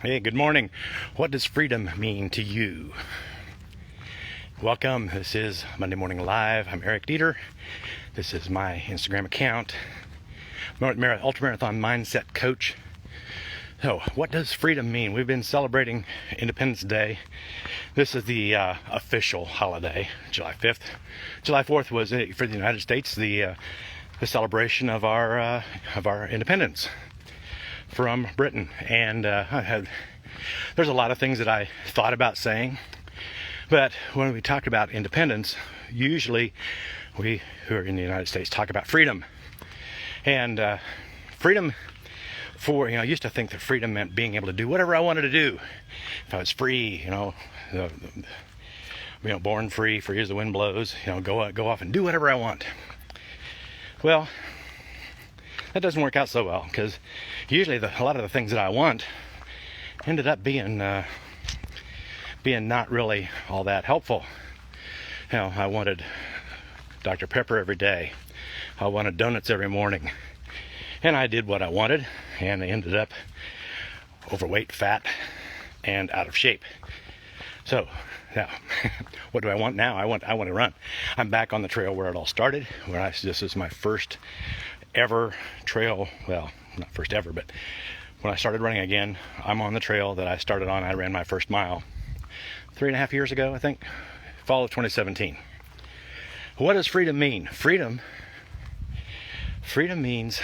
Hey, good morning. What does freedom mean to you? Welcome. This is Monday Morning Live. I'm Eric Dieter. This is my Instagram account, Ultramarathon Mindset Coach. So, what does freedom mean? We've been celebrating Independence Day. This is the official holiday, July 5th. July 4th was, for the United States, the celebration of our independence from Britain. And there's a lot of things that I thought about saying, but when we talk about independence, usually we who are in the United States talk about freedom. And freedom I used to think that freedom meant being able to do whatever I wanted to do. If I was free, born free as the wind blows, go off and do whatever I want. Well, that doesn't work out so well, because usually a lot of the things that I want ended up being not really all that helpful. I wanted Dr. Pepper every day. I wanted donuts every morning. And I did what I wanted, and I ended up overweight, fat, and out of shape. So, now, what do I want now? I want to run. I'm back on the trail where it all started. This is my first ever trail. Well, not first ever, but when I started running again, I'm on the trail that I started on. I ran my first mile 3.5 years ago, I think, fall of 2017. What does freedom mean? Freedom means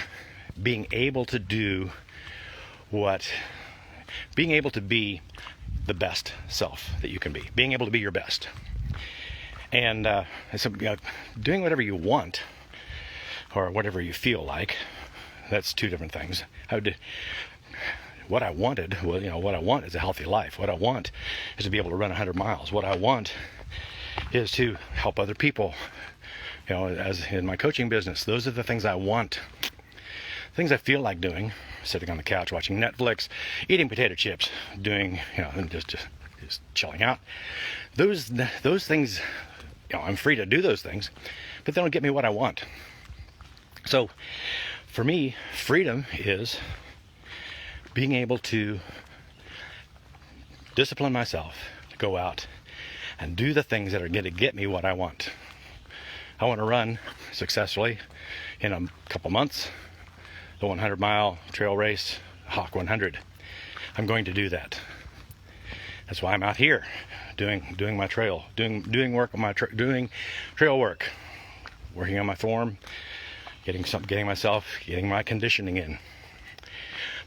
being able to do being able to be the best self that you can be, being able to be your best. And doing whatever you want or whatever you feel like, that's two different things. What I want is a healthy life. What I want is to be able to run 100 miles. What I want is to help other people, as in my coaching business. Those are the things I want. Things I feel like doing, sitting on the couch watching Netflix, eating potato chips, doing, and just chilling out. Those things, I'm free to do those things, but they don't get me what I want. So, for me, freedom is being able to discipline myself to go out and do the things that are going to get me what I want. I want to run successfully in a couple months, the 100-mile trail race, Hawk 100. I'm going to do that. That's why I'm out here doing my trail, doing work on doing trail work, working on my form, getting my conditioning in.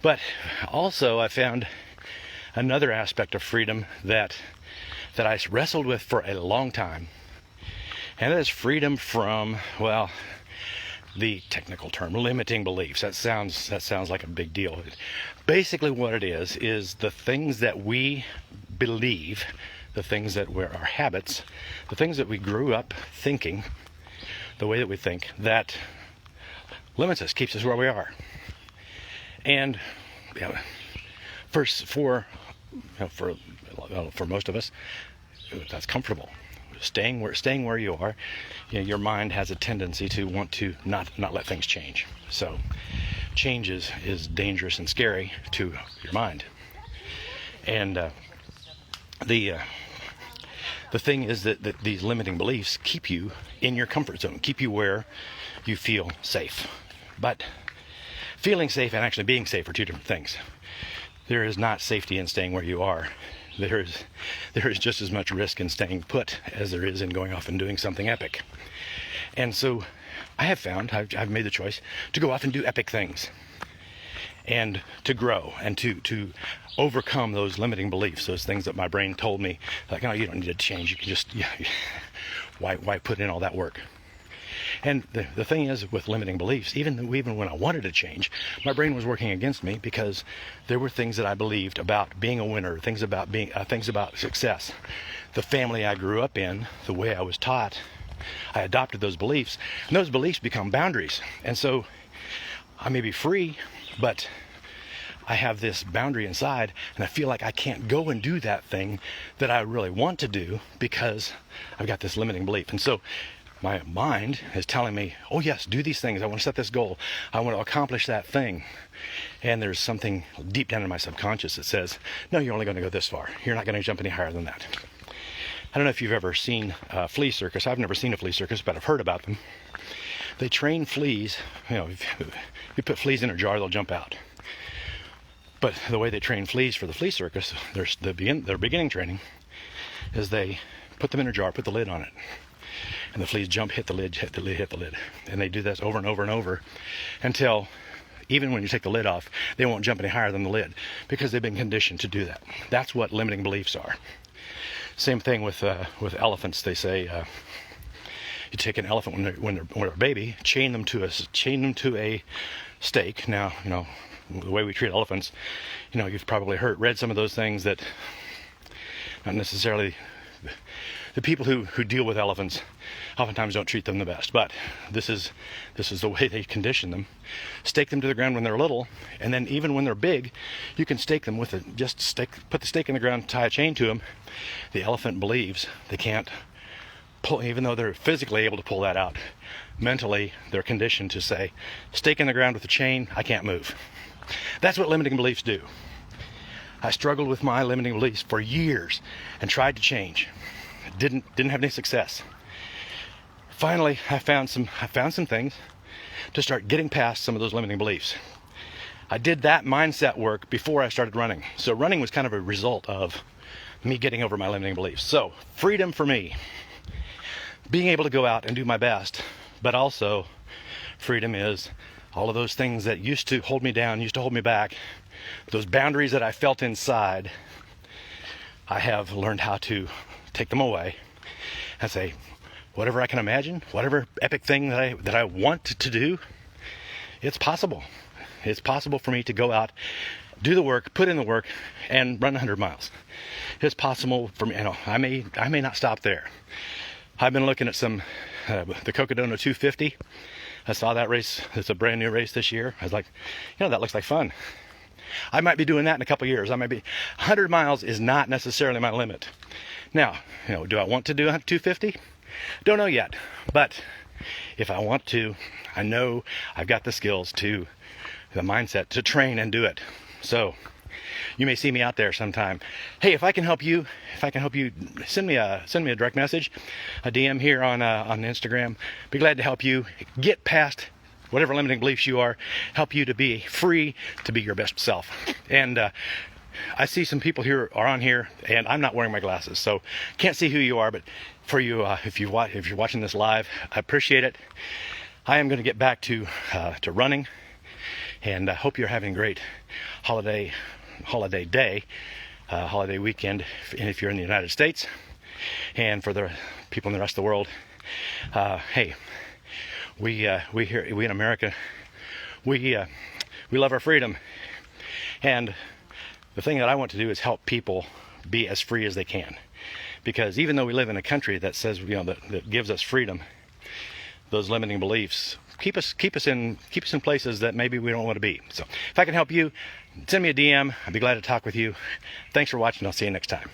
But also I found another aspect of freedom that I wrestled with for a long time. And that is freedom from, the technical term, limiting beliefs. That sounds like a big deal. Basically what it is the things that we believe, the things that were our habits, the things that we grew up thinking, the way that we think, that limits us, keeps us where we are. And for most of us, that's comfortable. Staying where you are, your mind has a tendency to want to not let things change. So change is dangerous and scary to your mind. And the thing is that these limiting beliefs keep you in your comfort zone, keep you where you feel safe. But feeling safe and actually being safe are two different things. There is not safety in staying where you are. There is just as much risk in staying put as there is in going off and doing something epic. And so I have found, I've made the choice to go off and do epic things, and to grow, and to overcome those limiting beliefs, those things that my brain told me, like, oh, you don't need to change, you can just, why put in all that work? And the thing is, with limiting beliefs, even when I wanted to change, my brain was working against me, because there were things that I believed about being a winner, things about success, the family I grew up in, the way I was taught. I adopted those beliefs, and those beliefs become boundaries. And so I may be free, but I have this boundary inside, and I feel like I can't go and do that thing that I really want to do because I've got this limiting belief. And so My mind is telling me, oh yes, do these things. I want to set this goal. I want to accomplish that thing. And there's something deep down in my subconscious that says, no, you're only going to go this far. You're not going to jump any higher than that. I don't know if you've ever seen a flea circus. I've never seen a flea circus, but I've heard about them. They train fleas. If you put fleas in a jar, they'll jump out. But the way they train fleas for the flea circus, their beginning training, is they put them in a jar, put the lid on it. And the fleas jump, hit the lid, hit the lid, hit the lid. And they do this over and over and over until even when you take the lid off, they won't jump any higher than the lid because they've been conditioned to do that. That's what limiting beliefs are. Same thing with elephants. They say you take an elephant when they're a baby, chain them to a stake. Now, the way we treat elephants, you've probably read some of those things that not necessarily the people who deal with elephants oftentimes don't treat them the best, but this is the way they condition them. Stake them to the ground when they're little, and then even when they're big, you can stake them with put the stake in the ground, tie a chain to them. The elephant believes they can't pull, even though they're physically able to pull that out. Mentally, they're conditioned to say, stake in the ground with a chain, I can't move. That's what limiting beliefs do. I struggled with my limiting beliefs for years and tried to change. Didn't have any success. Finally, I found some things to start getting past some of those limiting beliefs. I did that mindset work before I started running. So running was kind of a result of me getting over my limiting beliefs. So freedom for me, being able to go out and do my best, but also freedom is all of those things that used to hold me down, used to hold me back, those boundaries that I felt inside. I have learned how to take them away and say, whatever I can imagine, whatever epic thing that I want to do, it's possible. It's possible for me to go out, do the work, put in the work, and run 100 miles. It's possible for me. I may not stop there. I've been looking at the Cocodona 250. I saw that race. It's a brand new race this year. I was like, that looks like fun. I might be doing that in a couple years. 100 miles is not necessarily my limit. Now, do I want to do 250? Don't know yet. But if I want to, I know I've got the skills the mindset to train and do it. So you may see me out there sometime. Hey, if I can help you, send me a direct message, a DM here on Instagram. Be glad to help you get past whatever limiting beliefs you are, help you to be free to be your best self. And I see some people here are on here, and I'm not wearing my glasses, so can't see who you are. But for you, if you're watching this live, I appreciate it. I am going to get back to running, and I hope you're having a great holiday day, holiday weekend, if you're in the United States, and for the people in the rest of the world. Hey, we in America, we love our freedom, and the thing that I want to do is help people be as free as they can. Because even though we live in a country that says, that gives us freedom, those limiting beliefs keep us in places that maybe we don't want to be. So if I can help you, send me a DM. I'd be glad to talk with you. Thanks for watching. I'll see you next time.